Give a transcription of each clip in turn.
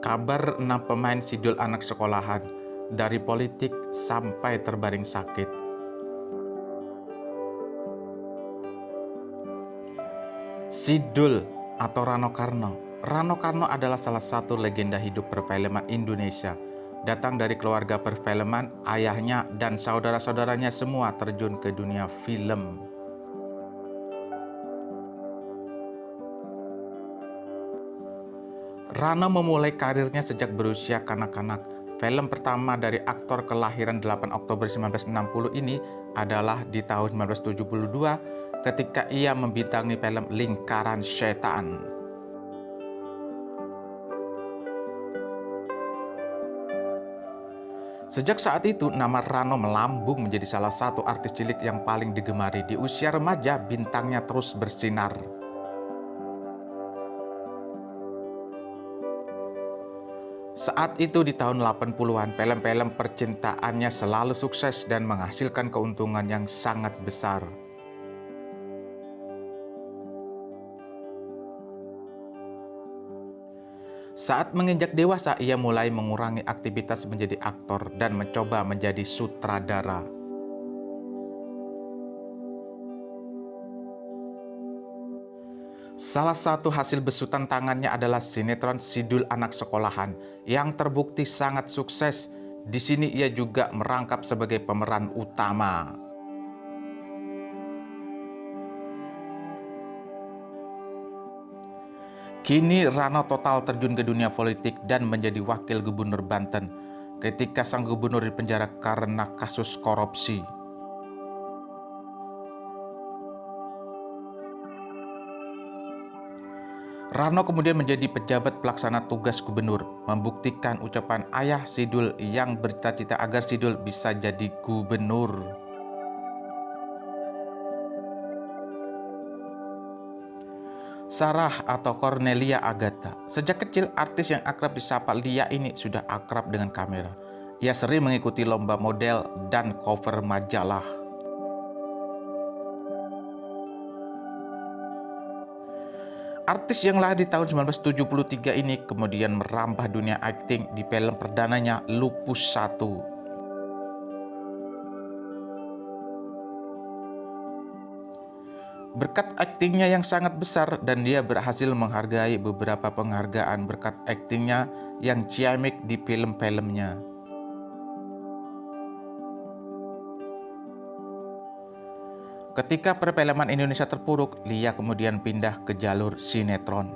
Kabar 6 pemain Sidul anak sekolahan, dari politik sampai terbaring sakit. Sidul atau Rano Karno. Rano Karno adalah salah satu legenda hidup perfilman Indonesia. Datang dari keluarga perfilman, ayahnya dan saudara-saudaranya semua terjun ke dunia film. Rano memulai karirnya sejak berusia kanak-kanak. Film pertama dari aktor kelahiran 8 Oktober 1960 ini adalah di tahun 1972 ketika ia membintangi film Lingkaran Setan. Sejak saat itu, nama Rano melambung menjadi salah satu artis cilik yang paling digemari. Di usia remaja, bintangnya terus bersinar. Saat itu di tahun 80-an, film-film percintaannya selalu sukses dan menghasilkan keuntungan yang sangat besar. Saat menginjak dewasa, ia mulai mengurangi aktivitas menjadi aktor dan mencoba menjadi sutradara. Salah satu hasil besutan tangannya adalah sinetron Sidul Anak Sekolahan yang terbukti sangat sukses. Di sini ia juga merangkap sebagai pemeran utama. Kini Rano total terjun ke dunia politik dan menjadi wakil gubernur Banten ketika sang gubernur dipenjara karena kasus korupsi. Rano kemudian menjadi pejabat pelaksana tugas gubernur, membuktikan ucapan ayah Sidul yang bercita-cita agar Sidul bisa jadi gubernur. Sarah atau Cornelia Agatha. Sejak kecil, artis yang akrab disapa Lia ini sudah akrab dengan kamera. Ia sering mengikuti lomba model dan cover majalah. Artis yang lahir di tahun 1973 ini kemudian merambah dunia akting di film perdananya Lupus 1. Berkat aktingnya yang sangat besar dan dia berhasil menghargai beberapa penghargaan berkat aktingnya yang ciamik di film-filmnya. Ketika perfilman Indonesia terpuruk, Lia kemudian pindah ke jalur sinetron.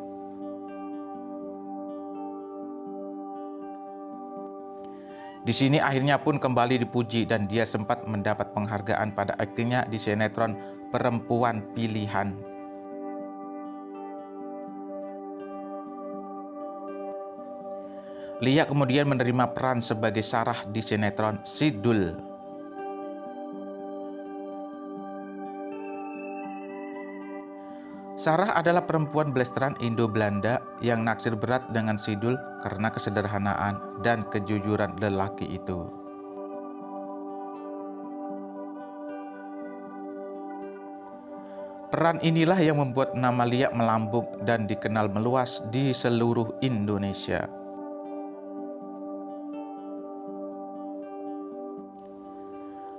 Di sini akhirnya pun kembali dipuji dan dia sempat mendapat penghargaan pada aktingnya di sinetron Perempuan Pilihan. Lia kemudian menerima peran sebagai Sarah di sinetron Sidul. Sarah adalah perempuan blasteran Indo-Belanda yang naksir berat dengan Sidul karena kesederhanaan dan kejujuran lelaki itu. Peran inilah yang membuat nama Lia melambung dan dikenal meluas di seluruh Indonesia.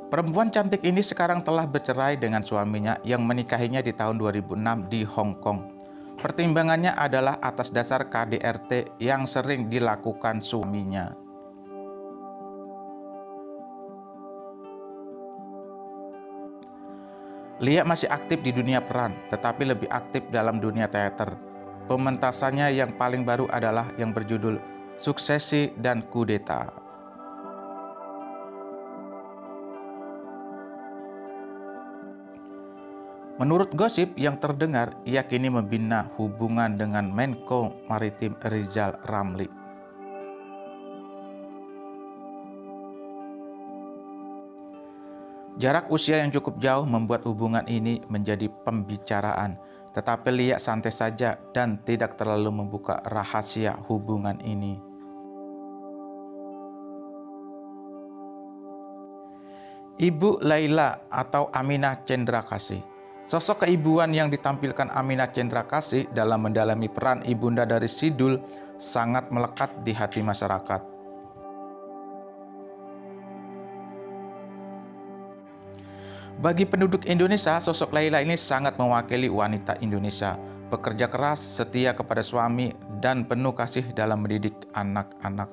Perempuan cantik ini sekarang telah bercerai dengan suaminya yang menikahinya di tahun 2006 di Hong Kong. Pertimbangannya adalah atas dasar KDRT yang sering dilakukan suaminya. Lia masih aktif di dunia peran, tetapi lebih aktif dalam dunia teater. Pementasannya yang paling baru adalah yang berjudul Suksesi dan Kudeta. Menurut gosip yang terdengar, ia kini membina hubungan dengan Menko Maritim Rizal Ramli. Jarak usia yang cukup jauh membuat hubungan ini menjadi pembicaraan, tetapi Lia santai saja dan tidak terlalu membuka rahasia hubungan ini. Ibu Laila atau Aminah Cendrakasih. Sosok keibuan yang ditampilkan Aminah Cendrakasih dalam mendalami peran ibunda dari Sidul sangat melekat di hati masyarakat. Bagi penduduk Indonesia, sosok Laila ini sangat mewakili wanita Indonesia, pekerja keras, setia kepada suami, dan penuh kasih dalam mendidik anak-anak.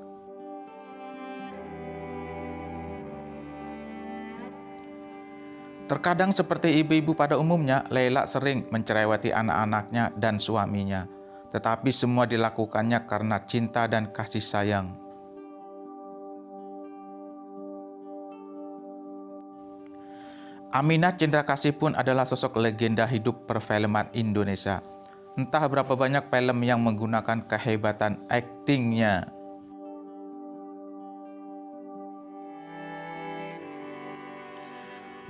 Terkadang seperti ibu-ibu pada umumnya, Laila sering mencereweti anak-anaknya dan suaminya, tetapi semua dilakukannya karena cinta dan kasih sayang. Aminah Cendrakasih pun adalah sosok legenda hidup perfilman Indonesia. Entah berapa banyak film yang menggunakan kehebatan aktingnya.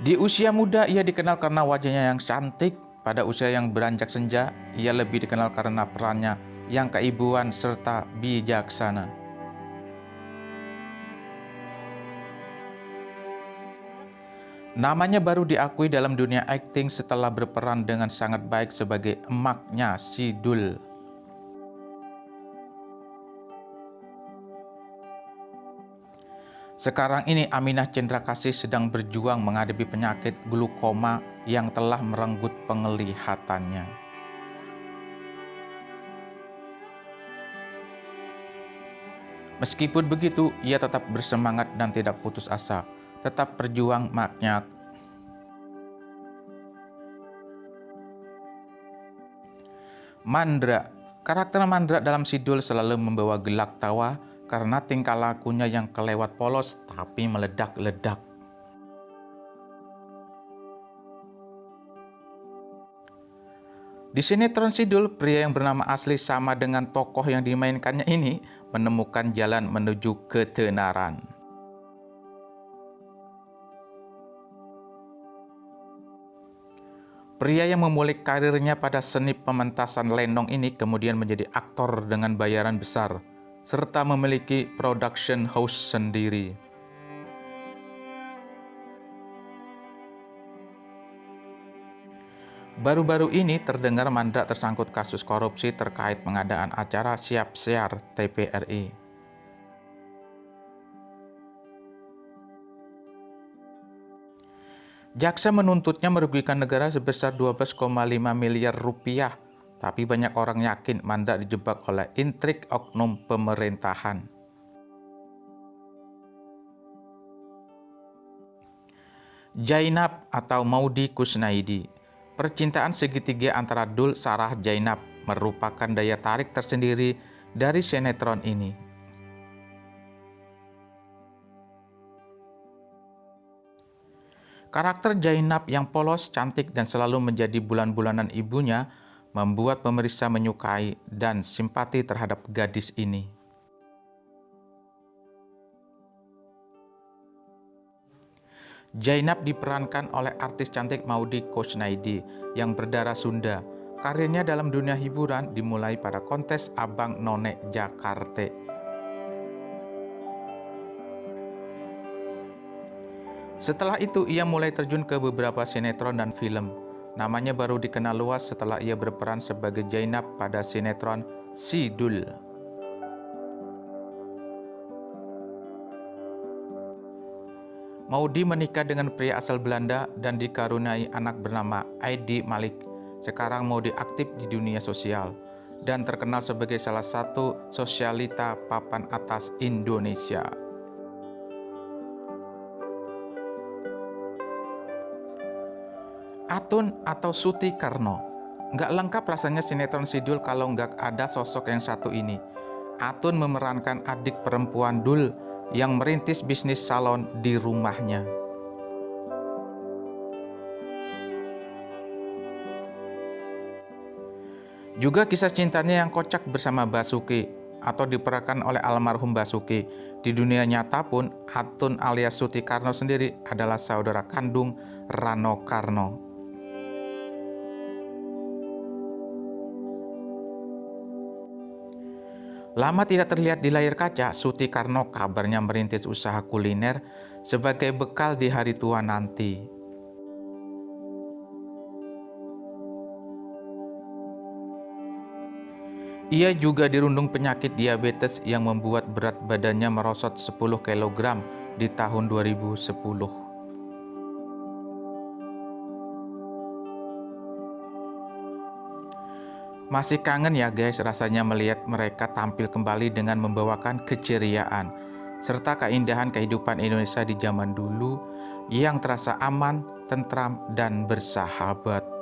Di usia muda ia dikenal karena wajahnya yang cantik. Pada usia yang beranjak senja, ia lebih dikenal karena perannya yang keibuan serta bijaksana. Namanya baru diakui dalam dunia akting setelah berperan dengan sangat baik sebagai emaknya si Dul. Sekarang ini Aminah Cendrakasih sedang berjuang menghadapi penyakit glukoma yang telah merenggut penglihatannya. Meskipun begitu, ia tetap bersemangat dan tidak putus asa, tetap berjuang maknya. Mandra. Karakter Mandra dalam si Dul selalu membawa gelak tawa karena tingkah lakunya yang kelewat polos tapi meledak-ledak. Di sinetron si Dul, pria yang bernama asli sama dengan tokoh yang dimainkannya ini menemukan jalan menuju ketenaran. Pria yang memulai karirnya pada seni pementasan lenong ini kemudian menjadi aktor dengan bayaran besar, serta memiliki production house sendiri. Baru-baru ini terdengar Mandra tersangkut kasus korupsi terkait pengadaan acara Siap Siar TVRI. Jaksa menuntutnya merugikan negara sebesar 12,5 miliar rupiah. Tapi banyak orang yakin Mandra dijebak oleh intrik oknum pemerintahan. Jainab atau Maudy Koesnaedi. Percintaan segitiga antara Dul, Sarah, Jainab merupakan daya tarik tersendiri dari sinetron ini. Karakter Jainab yang polos, cantik, dan selalu menjadi bulan-bulanan ibunya membuat pemirsa menyukai dan simpati terhadap gadis ini. Jainab diperankan oleh artis cantik Maudy Koesnaedi yang berdarah Sunda. Karirnya dalam dunia hiburan dimulai pada kontes Abang None Jakarta. Setelah itu ia mulai terjun ke beberapa sinetron dan film. Namanya baru dikenal luas setelah ia berperan sebagai Jainab pada sinetron Si Dul. Maudy menikah dengan pria asal Belanda dan dikaruniai anak bernama Aidi Malik. Sekarang Maudy aktif di dunia sosial dan terkenal sebagai salah satu sosialita papan atas Indonesia. Atun atau Suti Karno. Nggak lengkap rasanya sinetron si Dul kalau nggak ada sosok yang satu ini. Atun memerankan adik perempuan Dul yang merintis bisnis salon di rumahnya. Juga kisah cintanya yang kocak bersama Basuki atau diperankan oleh almarhum Basuki. Di dunia nyata pun, Atun alias Suti Karno sendiri adalah saudara kandung Rano Karno. Lama tidak terlihat di layar kaca, Suti Karno kabarnya merintis usaha kuliner sebagai bekal di hari tua nanti. Ia juga dirundung penyakit diabetes yang membuat berat badannya merosot 10 kg di tahun 2010. Masih kangen ya guys rasanya melihat mereka tampil kembali dengan membawakan keceriaan serta keindahan kehidupan Indonesia di zaman dulu yang terasa aman, tentram, dan bersahabat.